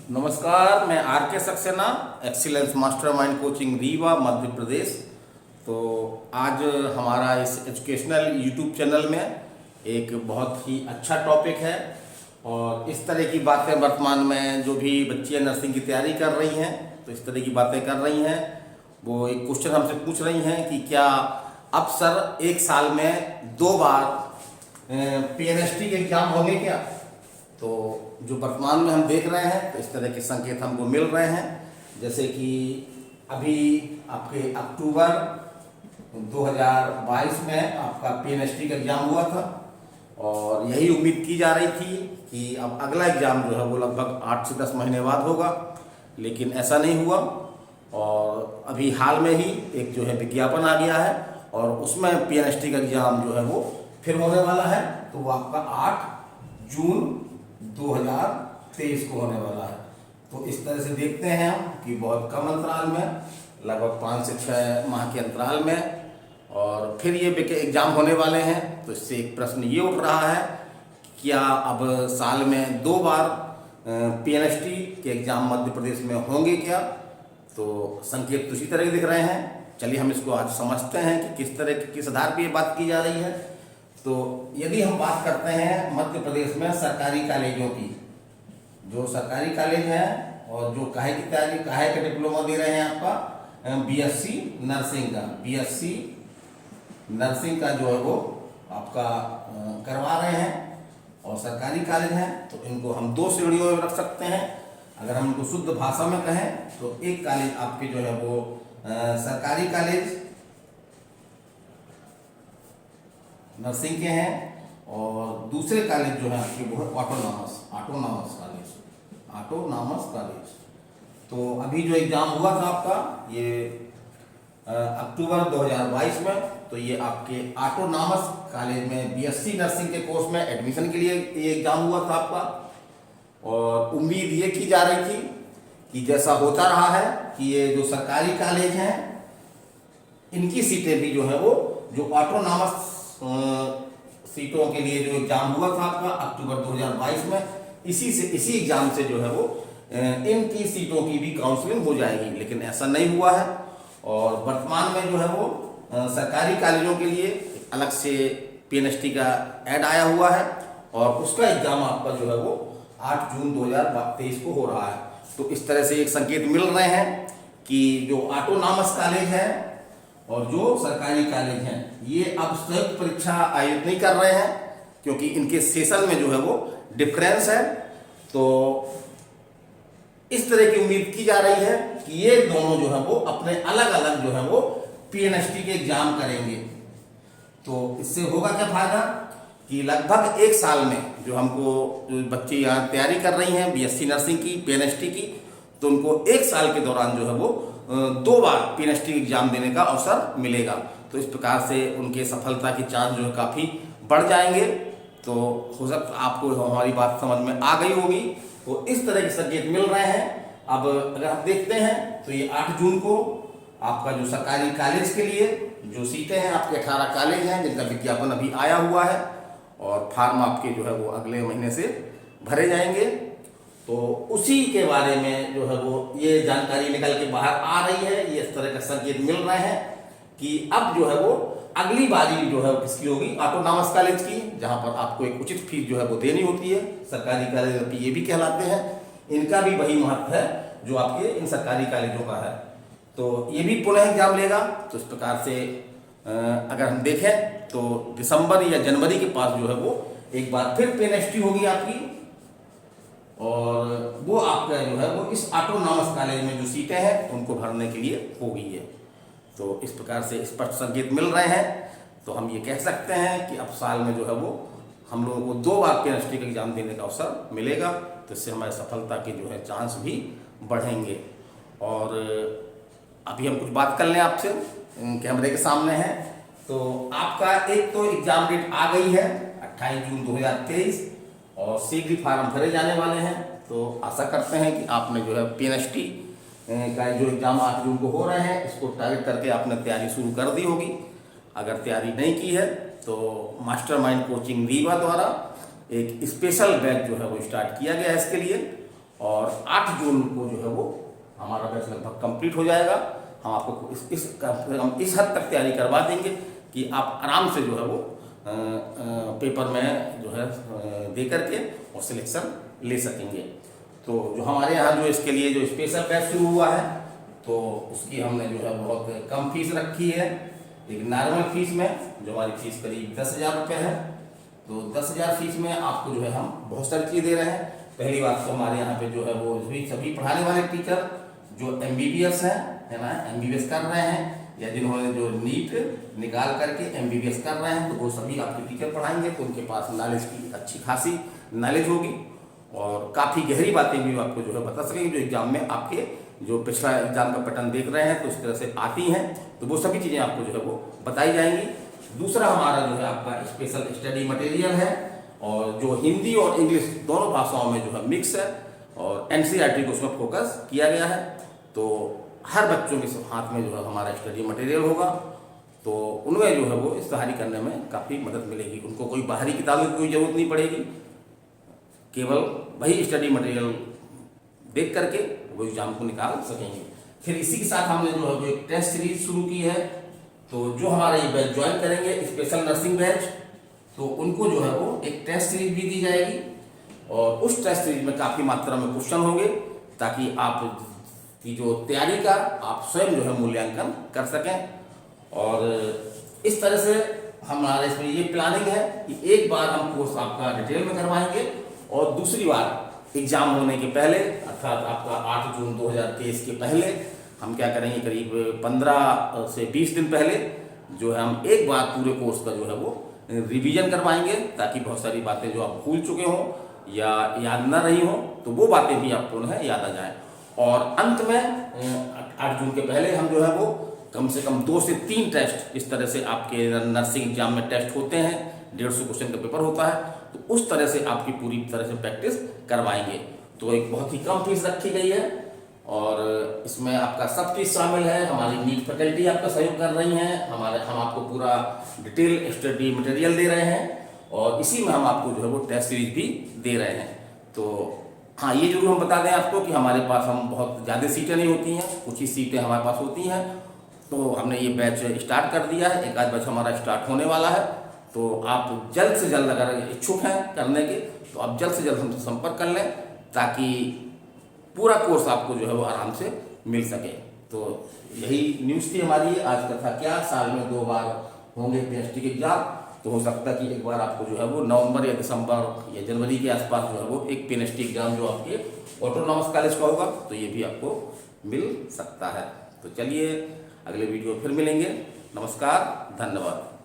नमस्कार, मैं R K Saxena, excellence mastermind coaching Rewa Madhya Pradesh. तो आज हमारा इस एजुकेशनल यूट्यूब चैनल में एक बहुत ही अच्छा टॉपिक है और इस तरह की बातें वर्तमान में जो भी बच्चियां नर्सिंग की तैयारी कर रही हैं तो इस तरह की बातें कर रही हैं। वो एक क्वेश्चन हमसे पूछ रही हैं कि क्या अब सर एक साल में 2 बार पीएनएसटी के एग्जाम होंगे क्या। तो जो वर्तमान में हम देख रहे हैं तो इस तरह के संकेत हमको मिल रहे हैं, जैसे कि अभी आपके अक्टूबर 2022 में आपका पीएनएसटी का एग्ज़ाम हुआ था और यही उम्मीद की जा रही थी कि अब अगला एग्ज़ाम जो है वो लगभग 8 से 10 महीने बाद होगा, लेकिन ऐसा नहीं हुआ। और अभी हाल में ही एक जो है विज्ञापन आ गया है और उसमें पीएनएसटी का एग्ज़ाम जो है वो फिर होने वाला है। तो वो आपका 8 जून 2023 को होने वाला है। तो इस तरह से देखते हैं हम कि बहुत कम अंतराल में, लगभग 5 से 6 माह के अंतराल में और फिर ये एग्जाम होने वाले हैं। तो इससे एक प्रश्न ये उठ रहा है, क्या अब साल में 2 बार पीएनएसटी के एग्जाम मध्य प्रदेश में होंगे क्या। तो संकेत तो इसी तरह के दिख रहे हैं। चलिए हम इसको आज समझते हैं कि किस तरह किस आधार पर ये बात की जा रही है। तो यदि हम बात करते हैं मध्य प्रदेश में सरकारी कॉलेजों की, जो सरकारी कॉलेज हैं और जो काहे की तैयारी, काहे का डिप्लोमा दे रहे हैं आपका बीएससी नर्सिंग का जो है वो आपका करवा रहे हैं और सरकारी कॉलेज हैं, तो इनको हम 2 श्रेणियों में रख सकते हैं। अगर हम इनको शुद्ध भाषा में कहें तो एक कॉलेज आपके जो है वो सरकारी कॉलेज नर्सिंग के हैं और दूसरे कॉलेज जो है आपके वो है ऑटोनॉमस कॉलेज। तो अभी जो एग्ज़ाम हुआ था आपका ये अक्टूबर 2022 में, तो ये आपके ऑटोनॉमस कॉलेज में बीएससी नर्सिंग के कोर्स में एडमिशन के लिए ये एग्ज़ाम हुआ था आपका। और उम्मीद ये की जा रही थी कि जैसा होता रहा है कि ये जो सरकारी कॉलेज हैं इनकी सीटें भी जो है वो जो ऑटोनॉमस सीटों के लिए जो एग्जाम हुआ था आपका अक्टूबर 2022 में, इसी एग्जाम से जो है वो इनकी सीटों की भी काउंसलिंग हो जाएगी, लेकिन ऐसा नहीं हुआ है। और वर्तमान में जो है वो सरकारी कॉलेजों के लिए अलग से पीएनएसटी का ऐड आया हुआ है और उसका एग्जाम आपका जो है वो 8 जून 2023 को हो रहा है। तो इस तरह से एक संकेत मिल रहे हैं कि जो ऑटोनॉमस कॉलेज है और जो सरकारी कॉलेज हैं ये अब संयुक्त परीक्षा आयोजित नहीं कर रहे हैं, क्योंकि इनके सेशन में जो है वो डिफरेंस है। तो इस तरह की उम्मीद की जा रही है कि ये दोनों जो है वो अपने अलग अलग जो है वो पीएनएसटी के एग्जाम करेंगे। तो इससे होगा क्या फायदा कि लगभग 1 साल में जो हमको बच्चे यहाँ तैयारी कर रही हैं बीएससी नर्सिंग की पीएनएसटी की, तो उनको 1 साल के दौरान जो है वो 2 बार पीएनएसटी एग्जाम देने का अवसर मिलेगा। तो इस प्रकार से उनके सफलता की चांस जो है काफ़ी बढ़ जाएंगे। तो हो सकता आपको हमारी बात समझ में आ गई होगी। तो इस तरह के संकेत मिल रहे हैं। अब अगर हम देखते हैं तो ये 8 जून को आपका जो सरकारी कॉलेज के लिए जो सीटें हैं आपके 18 कॉलेज हैं जिनका विज्ञापन अभी आया हुआ है और फॉर्म आपके जो है वो अगले महीने से भरे जाएंगे। तो उसी के बारे में जो है वो ये जानकारी निकल के बाहर आ रही है। ये इस तरह का संकेत मिल रहे हैं कि अब जो है वो अगली बारी जो है किसकी होगी, ऑटोनॉमस कॉलेज की, जहां पर आपको एक उचित फीस जो है वो देनी होती है। सरकारी कॉलेज ये भी कहलाते हैं, इनका भी वही महत्व है जो आपके इन सरकारी कॉलेजों का है। तो ये भी पुनः एग्जाम लेगा। तो इस प्रकार से अगर हम देखें तो दिसंबर या जनवरी के पास जो है वो एक बार फिर पीएनएसटी होगी आपकी और वो आपका जो है वो इस ऑटोनॉमस कॉलेज में जो सीटें हैं उनको भरने के लिए हो गई है। तो इस प्रकार से स्पष्ट संकेत मिल रहे हैं। तो हम ये कह सकते हैं कि अब साल में जो है वो हम लोगों को 2 बार पीएनएसटी का एग्जाम देने का अवसर मिलेगा। तो इससे हमारे सफलता के जो है चांस भी बढ़ेंगे। और अभी हम कुछ बात कर लें आपसे, कैमरे के सामने है। तो आपका एक तो एग्जाम डेट आ गई है 28 जून 2023 और शीघ्र ही फार्म भरे जाने वाले हैं। तो आशा करते हैं कि आपने जो है पीएनएसटी का जो एग्जाम 8 जून को हो रहे हैं इसको टारगेट करके आपने तैयारी शुरू कर दी होगी। अगर तैयारी नहीं की है तो मास्टरमाइंड कोचिंग रीवा द्वारा एक स्पेशल बैच जो है वो स्टार्ट किया गया है इसके लिए। और 8 जून को जो है वो हमारा बैच लगभग कंप्लीट हो जाएगा। हम आपको इस हद तक तैयारी करवा देंगे कि आप आराम से जो है वो पेपर में जो है दे करके और सिलेक्शन ले सकेंगे। तो जो हमारे यहाँ जो इसके लिए जो स्पेशल बैच शुरू हुआ है तो उसकी हमने जो है बहुत कम फीस रखी है। एक नॉर्मल फीस में जो हमारी फीस करीब 10,000 रुपये है, तो 10,000 फीस में आपको जो है हम बहुत सारी चीज़ दे रहे हैं। पहली बात तो हमारे यहाँ पे जो है वो सभी पढ़ाने वाले टीचर जो MBBS है ना, MBBS कर रहे हैं या जिन्होंने जो नीट निकाल करके MBBS कर रहे हैं तो वो सभी आपके टीचर पढ़ाएंगे। तो उनके पास नॉलेज की अच्छी खासी नॉलेज होगी और काफ़ी गहरी बातें भी आपको जो है बता सकेंगे जो एग्जाम में आपके जो पिछला एग्जाम का पैटर्न देख रहे हैं तो इस तरह से आती हैं, तो वो सभी चीज़ें आपको जो है वो बताई जाएंगी। दूसरा हमारा जो है आपका स्पेशल स्टडी मटेरियल है और जो हिंदी और इंग्लिश दोनों भाषाओं में जो है मिक्स है और NCERT को उसमें फोकस किया गया है। तो हर बच्चों के हाथ में जो है हमारा स्टडी मटेरियल होगा, तो उनमें जो है वो इस तैयारी करने में काफ़ी मदद मिलेगी। उनको कोई बाहरी किताबों की कोई ज़रूरत नहीं पड़ेगी, केवल वही स्टडी मटेरियल देख करके वो एग्जाम को निकाल सकेंगे। फिर इसी के साथ हमने जो है वो एक टेस्ट सीरीज शुरू की है। तो जो हमारा ये बैच ज्वाइन करेंगे स्पेशल नर्सिंग बैच, तो उनको जो है वो एक टेस्ट सीरीज भी दी जाएगी और उस टेस्ट सीरीज में काफ़ी मात्रा में क्वेश्चन होंगे ताकि आप की जो तैयारी का आप स्वयं जो है मूल्यांकन कर सकें। और इस तरह से हमारे इसमें ये प्लानिंग है कि एक बार हम कोर्स आपका डिटेल में करवाएंगे और दूसरी बार एग्जाम होने के पहले अर्थात आपका 8 जून 2023 के पहले हम क्या करेंगे, करीब 15 से 20 दिन पहले जो है हम एक बार पूरे कोर्स का जो है वो रिवीजन करवाएंगे ताकि बहुत सारी बातें जो आप भूल चुके हों या याद न रही हों तो वो बातें भी आपको उन्हें याद आ जाएं। और अंत में 8 जून के पहले हम जो है वो कम से कम 2 से 3 टेस्ट इस तरह से आपके नर्सिंग एग्जाम में टेस्ट होते हैं, 150 क्वेश्चन का पेपर होता है, तो उस तरह से आपकी पूरी तरह से प्रैक्टिस करवाएंगे। तो एक बहुत ही कम फीस रखी गई है और इसमें आपका सब चीज़ शामिल है। हमारी नीट फैकल्टी आपका सहयोग कर रही हैं, हम आपको पूरा डिटेल स्टडी मटेरियल दे रहे हैं और इसी में हम आपको जो है वो टेस्ट सीरीज भी दे रहे हैं। तो हाँ, ये जरूर हम बता दें आपको कि हमारे पास हम बहुत ज़्यादा सीटें नहीं होती हैं, कुछ ही सीटें हमारे पास होती हैं। तो हमने ये बैच स्टार्ट कर दिया है, एक आध बैच हमारा स्टार्ट होने वाला है। तो आप जल्द से जल्द अगर इच्छुक हैं करने के तो आप जल्द से जल्द हमसे संपर्क कर लें ताकि पूरा कोर्स आपको जो है वो आराम से मिल सके। तो यही न्यूज़ थी हमारी आज का था क्या, साल में 2 बार होंगे PNST के एग्जाम, तो हो सकता है कि एक बार आपको जो है वो नवंबर या दिसंबर या जनवरी के आसपास जो है वो एक PNST एग्जाम जो आपके ऑटोनॉमस कॉलेज का होगा तो ये भी आपको मिल सकता है। तो चलिए अगले वीडियो फिर मिलेंगे। नमस्कार, धन्यवाद।